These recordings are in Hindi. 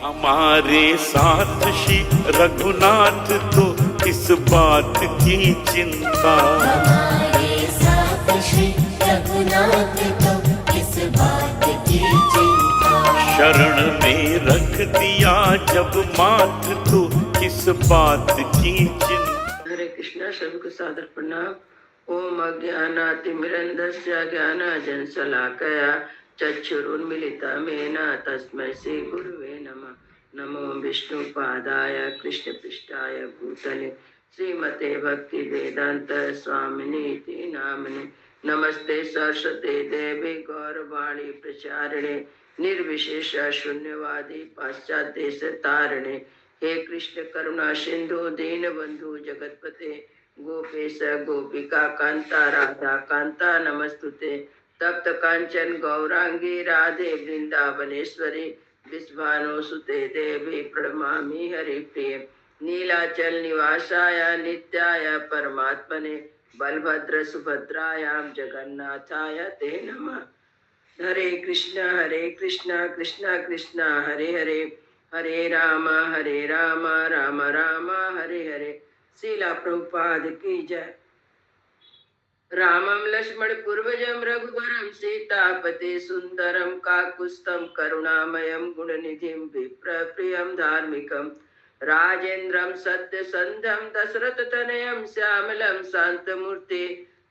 हमारे साथ श्री रघुनाथ तो किस बात की चिंता। हमारे साथ श्री रघुनाथ तो किस बात की चिंता। शरण में रख दिया जब माथ तो किस बात की चिंता। हरे कृष्णा। सभी को सादर प्रणाम। ओम अज्ञानातिमिरन्धस्य ज्ञानाञ्जनशलाकया चक्षुरुन्मीलितं तस्मै श्री गुरुवे नमः। नमो विष्णुपादाय कृष्णपृष्ठाय भूतले श्रीमते भक्ति वेदांत स्वामिनीति नामने। नमस्ते सरस्वते देवी गौरवाणी प्रचारिणे निर्विशेष शून्यवादी पाश्चात्य देश तारिणे। हे कृष्ण करुणा सिंधु दीन बंधु जगतपते गोपेश गोपिका कांता राधा कांता नमस्तुते। तप्त कांचन गौरांगी राधे वृंदावनेश्वरी विश्वानुसुते देवी प्रणमामि हरिप्रिय। नीलाचल निवासाय नित्याय परमात्मने बलभद्र सुभद्रायां जगन्नाथाय ते नमः। हरे कृष्णा कृष्णा कृष्णा हरे हरे हरे राम राम राम हरे हरे। शीला प्रभुपाद की जय। रामं लक्ष्मण पूर्वजं रघुवरं सीतापति सुंदरं काकुत्स्थं करुणामयं गुणनिधिं विप्रप्रियं धार्मिकं राजेन्द्रं सत्यसन्धं दशरथतनयं श्यामलं शान्तमूर्ति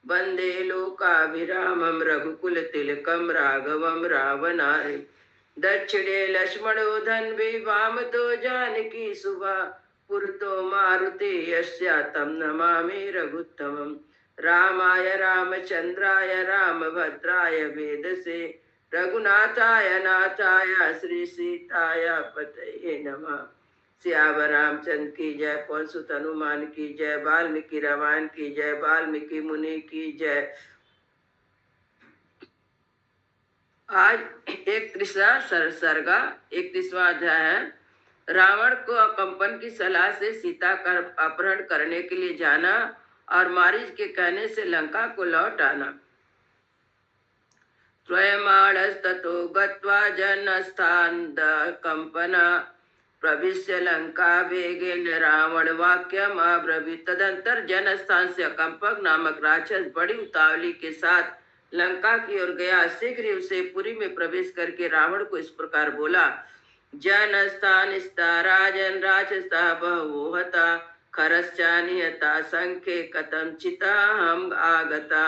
वन्दे लोकाभिरामं रघुकुलतिलकं राघवं रावणारि। दक्षिणे लक्ष्मणो धन्वी वामतो जानकी सुभा पुरतो मारुति यस्य तं नमामि रघुत्तमम्। रामाय रामचंद्राय रामभद्राय वेदसे रघुनाथाय नाथाय श्री सीताय पतये नमः। सियावर रामचंद्र की जय। पवन सुत हनुमान की जय। वाल्मीकि रामायण की जय। वाल्मीकि मुनि की जय। आज 31वां सर्गा 31वां अध्याय है। रावण को कंपन की सलाह से सीता का अपहरण करने के लिए जाना और मारीच के कहने से लंका को लौट आना। त्रयमाणस्ततो गत्वा जनस्थान कंपना प्रविश्य लंका वेगेन रावण वाक्यम अब्रवीत। तदंतर जनस्थान से कंपक नामक राक्षस बड़ी उतावली के साथ लंका की ओर गया। शीघ्र ही उसे पुरी में प्रवेश करके रावण को इस प्रकार बोला। जनस्थान स्था राजन राक्षसा बहु हता खरश्चानियता संख्ये कथम चिता हम आगता।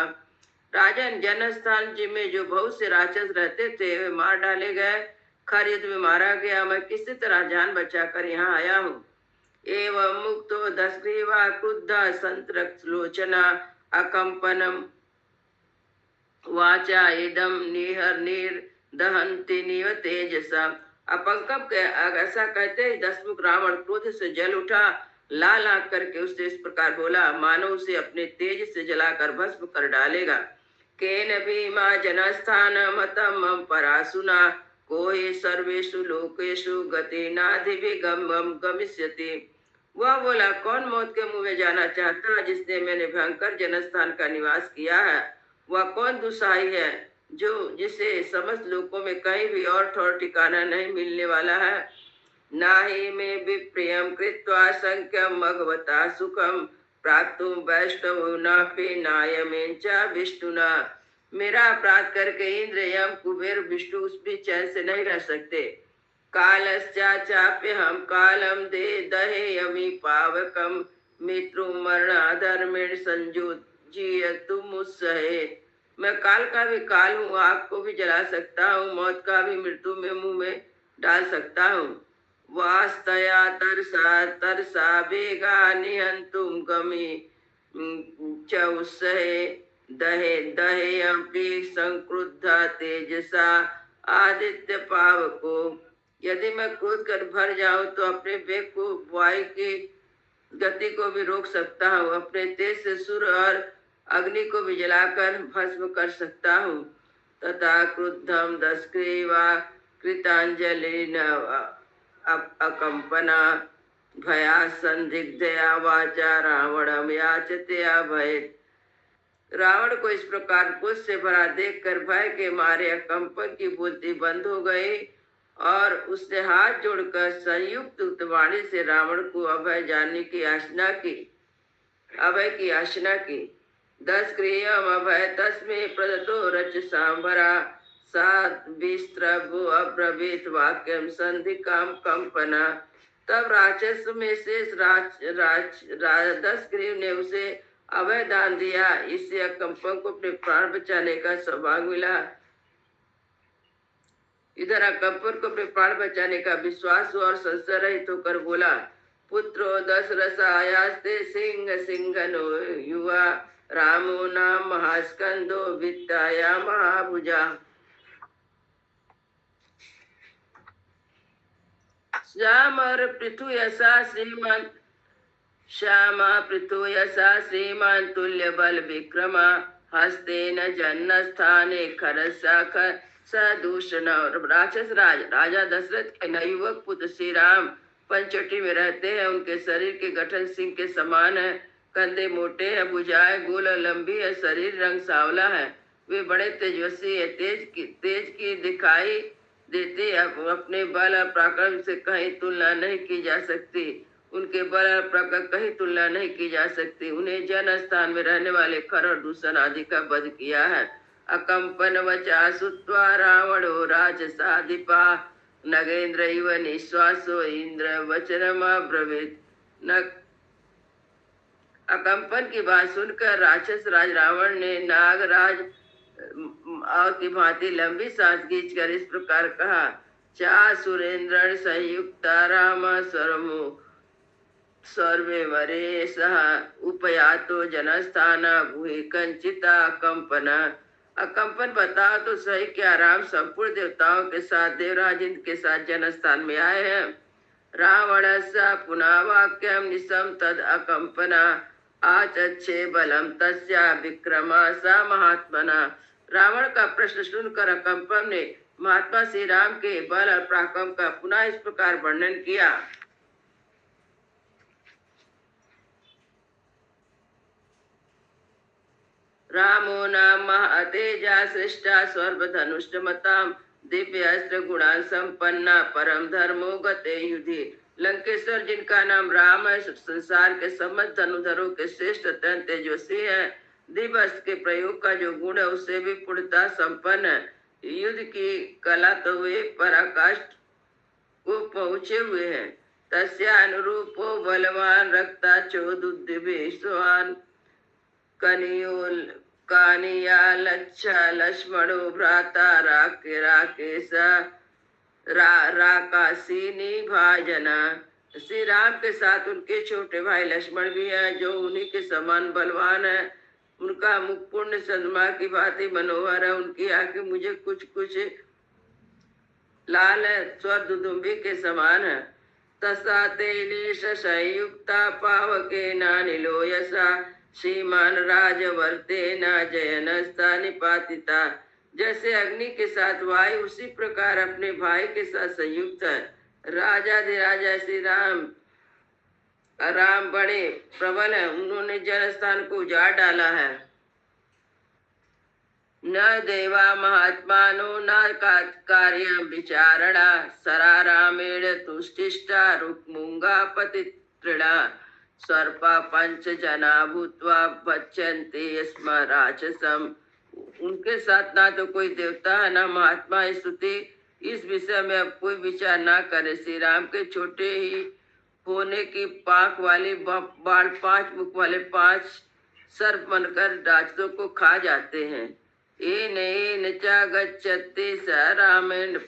राजन, जनस्थान जी में जो बहुत से राक्षस रहते थे वे मार डाले गए। खर में मारा गया। मैं किसी तरह जान बचाकर यहाँ आया हूँ। एवं मुक्तो दशग्रीवा क्रुद्ध संतरलोचना अकंपनम वाचा इदम निहर निर्दहंति निव तेजसा। अपंकप के ऐसा कहते ही दशमुख रावण क्रोध से जल उठा। लाल आंख करके उससे इस प्रकार बोला मानो उसे अपने तेज से जलाकर भस्म कर डालेगा। केन भीमा जनस्थान मतम परासुना कोई सर्वेषु लोकेषु गति नाधिविगमं गमिष्यति। वह बोला कौन मौत के मुंह में जाना चाहता है जिसने मैंने भयंकर जनस्थान का निवास किया है। वह कौन दुसाई है जो जिसे समस्त लोकों में कहीं भी और ठौर ठिकाना नहीं मिलने वाला है। नाहि मे विप्रियं कृत्वा संख्यं भगवता सुखम प्राप्तुं वैष्णवो नापि नायमेन च विष्णुना। मेरा अपराध करके इंद्र यम कुबेर विष्णु उस भी चैन से नहीं रह सकते। कालश्चाप्य हम कालम दे दहे यमी पावकम मित्रु मरणाधर्मेण संयोज्य तुम उत्सहे। मैं काल का भी काल हूँ, आग को भी जला सकता हूँ, मौत का भी मृत्यु में मुंह में डाल सकता हूँ। वास्तया तरसा तरसा बेगा निहंतुम गमी च उत्सहे दहे दहे अपि संक्रुद्धा तेजसा आदित्य पावको। यदि मैं क्रोध कर भर जाऊं तो अपने वेग को वायु की गति को भी रोक सकता हूँ। अपने तेज से सूर्य और अग्नि को भी जलाकर भस्म कर सकता हूँ। तथा क्रुद्धम दशग्रीवा कृतांजलि अकंपना भया संदिग्धया वाचा रावणम याचते अभय। रावण को इस प्रकार क्रोध से भरा देखकर भय के मारे कंपन की बुद्धि बंद हो गई और उसने हाथ जोड़कर संयुक्त वाणी से रावण को अभय जानने की याचना की, अभय की याचना की। 10 क्रियम अभय तस्मे प्रदतो रच सांबरा सात विस्त्रभु अब्रवीत वाक्यम संधि काम कंपना। तब राक्षस में से 10 ग्रीव ने उसे अभय दान दिया। इससे अकंपन को अपने प्राण बचाने का सौभाग्य मिला। इधर अकंपन को अपने प्राण बचाने का विश्वास हुआ और संशय रहित होकर बोला, पुत्रो दशरथ आयास्ते सिंह सिंहनो युवा रामो नाम महास्कंदो वित्ताया महाभुजा। श्यामर पृथु यशा श्रीमान श्यामा पृथु यशा श्रीमान तुल्य बल विक्रमा हस्तेन जन्न स्थाने खरसाखर सदूषण। राक्षस राजा दशरथ के नवयुवक पुत्र श्री राम पंचवटी में रहते हैं। उनके शरीर के गठन सिंह के समान है, कंधे मोटे हैं, भुजाएं गोल और लंबी है, शरीर रंग सांवला है। वे बड़े तेजस्वी है, तेज की दिखाई देते। अपने बल और पराक्रम से कहीं तुलना नहीं की जा सकती। उनके बल और पराक्रम कहीं तुलना नहीं की जा सकती। उन्हें जन स्थान में रहने वाले खर और दूषण आदि का वध किया है। अकंपन वचा सुत्वा रावणो राजसाधिपा नगेंद्र इव निश्वासो इंद्र वचनमब्रवीत। अकंपन की बात सुनकर राक्षस राज रावण ने नागराज की भांति लंबी सांस खींचकर इस प्रकार कहा, चा सुरेंद्र संयुक्ता राम सर्वो सर्वे मरे सह उपयातो जनस्थान भूहि कंचिता कंपना। अकंपन बताओ तो सही, क्या राम संपूर्ण देवताओं के साथ देवराज इंद्र के साथ जनस्थान में आए हैं? रावण सा पुनः वाक्यम निशम तद अकंपना आचच्छे बलम तस्या विक्रमा सा महात्मना। रावण का प्रश्न सुनकर अकंपन ने महात्मा श्री राम के बल और पराक्रम का पुनः इस प्रकार वर्णन किया। रामो नाम महातेजा सृष्टा सर्वधनुष्टमताम दिव्य अस्त्र गुणान संपन्ना परम धर्मो गते युधि। लंकेश्वर जिनका नाम राम है, संसार के समस्त धनुधरों के श्रेष्ठ अत्यंत तेजस्वी है। दिव्य अस्त्र के प्रयोग का जो गुण है उससे भी पूर्णता संपन्न है। युद्ध की कला तो वे पराकाष्ठ को पहुंचे हुए हैं। तस्या अनुरूपो बलवान रक्ता चोदुद्दिवेशवान कानिया लच्छा लक्ष्मणो भ्राता राकेश राकासीनी भाजना। श्री राम के साथ उनके छोटे भाई लक्ष्मण भी हैं, जो उन्हीं के समान बलवान है। उनका मुख पूर्ण चंद्रमा की भांति मनोहर है। उनकी आंखें मुझे कुछ लाल है, स्वर दुदुम्बी के समान है। तसा तेलेश संयुक्ता पावके नानिलो यसा श्रीमान राजवर्ते न जयनस्ता निपातिता। जैसे अग्नि के साथ वायु उसी प्रकार अपने भाई के साथ संयुक्त है। राजा श्री राम बड़े प्रबल है, उन्होंने जनस्थान को उजाड़ डाला है। न देवा महात्मानो न कार्य विचारणा सरा रामेण तुष्टिष्टा रुक्मुंगा पतित्रिणा सर्पा पंच जना भूत्वा बच्चन्ते स्म राक्षसम। उनके साथ ना तो कोई देवता है ना महात्मा है। स्तुति इस विषय में अब कोई विचार ना करे। श्री राम के छोटे ही होने की पाक वाली बाण 5 मुख वाले 5 सर्प बनकर राक्षसों को खा जाते हैं। एन च गच्छति स रामेण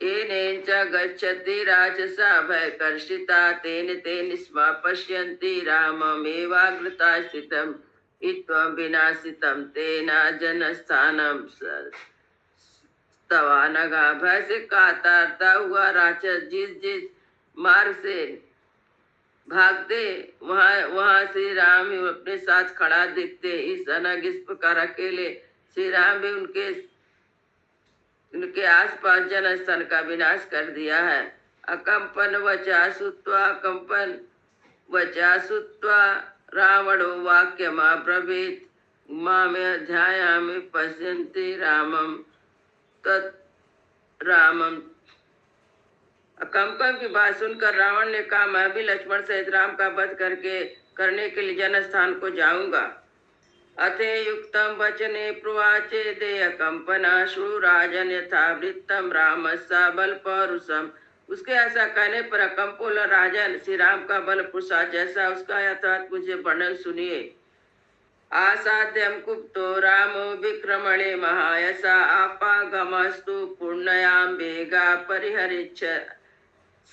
एनेन च गच्छति राक्षसा भयकर्षिता तेन तेन स्म पश्यन्ति राममेवाग्रता स्थितम् इत्थं विनाशितं तेन जनस्थानं तवानगा। भय से कातरता हुआ राक्षस जिस मार्ग से भागते वहां श्री राम भी अपने साथ खड़ा दिखते। इस अनग इस प्रकार अकेले श्री राम भी उनके आसपास जनस्थान का विनाश कर दिया है। अकंपन वचा सुत्वा रावणो वाक्यमब्रवीत् मामे ध्यायामि पश्यन्ति रामं कंकम की बात सुनकर रावण ने कहा, मैं भी लक्ष्मण सहित राम का वध करने के लिए जनस्थान को जाऊंगा। अथे युक्तम वचने प्रवाचे देय कंपना श्रु राजन यथा वृत्तम राम बल पौरुषम। उसके ऐसा कहने पर कंपोल राजन श्री राम का बल पुरुषा जैसा उसका यथार्थ मुझे वर्णन सुनिए। आसाद्यम कुप्तो रामो विक्रमणे महायसा आपागमस्तु पुण्ययाम वेगा परिहरिच्छ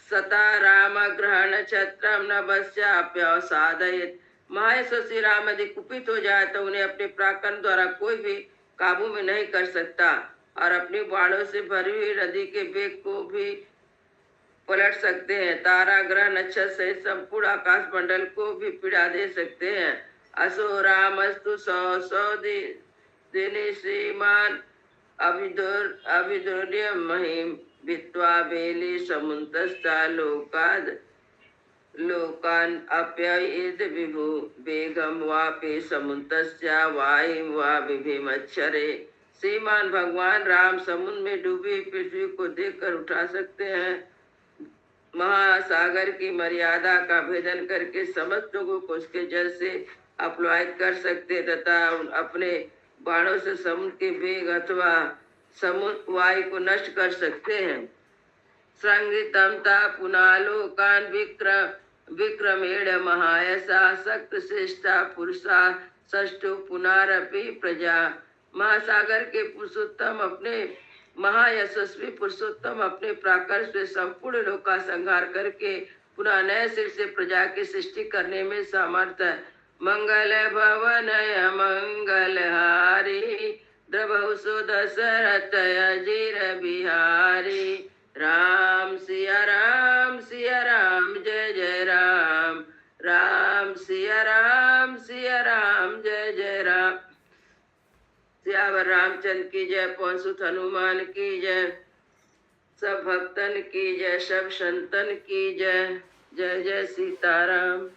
सता राम ग्रहण छत्रम नभस्याप्यवसादयेत्। महायशा श्री राम यदि कुपित हो जाए तो उन्हें अपने पराक्रम द्वारा कोई भी काबू में नहीं कर सकता और अपनी बाणों से भरी हुई नदी के वेग को भी पलट सकते हैं। तारा ग्रह नक्षत्र सहित संपूर्ण आकाश मंडल को भी पीड़ा दे सकते हैं। असो रामस्तु सौ सौ दिने श्रीमान अभिदुर्य महिम वित्वा बेली समुन्तस्ता लोकान अप्ययेद विभु बेगम वापे समुन्तस्या वायु वा विभिमच्छरे। श्रीमान भगवान राम समुद्र में डूबी पृथ्वी को देखकर उठा सकते हैं, महासागर की मर्यादा का भेदन करके समस्त लोगों को उसके जल से अपलायित कर सकते तथा अपने बाणों से समुद्र के वेग अथवा समुद्र वायु को नष्ट कर सकते हैं। संगीतम ता पुनालोकान विक्रमेण महायसा शक्त श्रेष्ठा पुरुषा षष्ठो पुनारपि प्रजा। महासागर के पुरुषोत्तम अपने महायशस्वी पुरुषोत्तम अपने प्राकर्ष से संपूर्ण लोक का संहार करके पुनः नए सिर से प्रजा की सृष्टि करने में समर्थ है। मंगल भवनय मंगलहारी द्रवसु दशरथ अजीर बिहारी। राम सिया राम जय जय राम, राम सिया राम जय जय राम। सियावर रामचंद्र की जय, पवन सुत हनुमान की जय, सब भक्तन की जय, सब संतन की जय। जय जय सीताराम।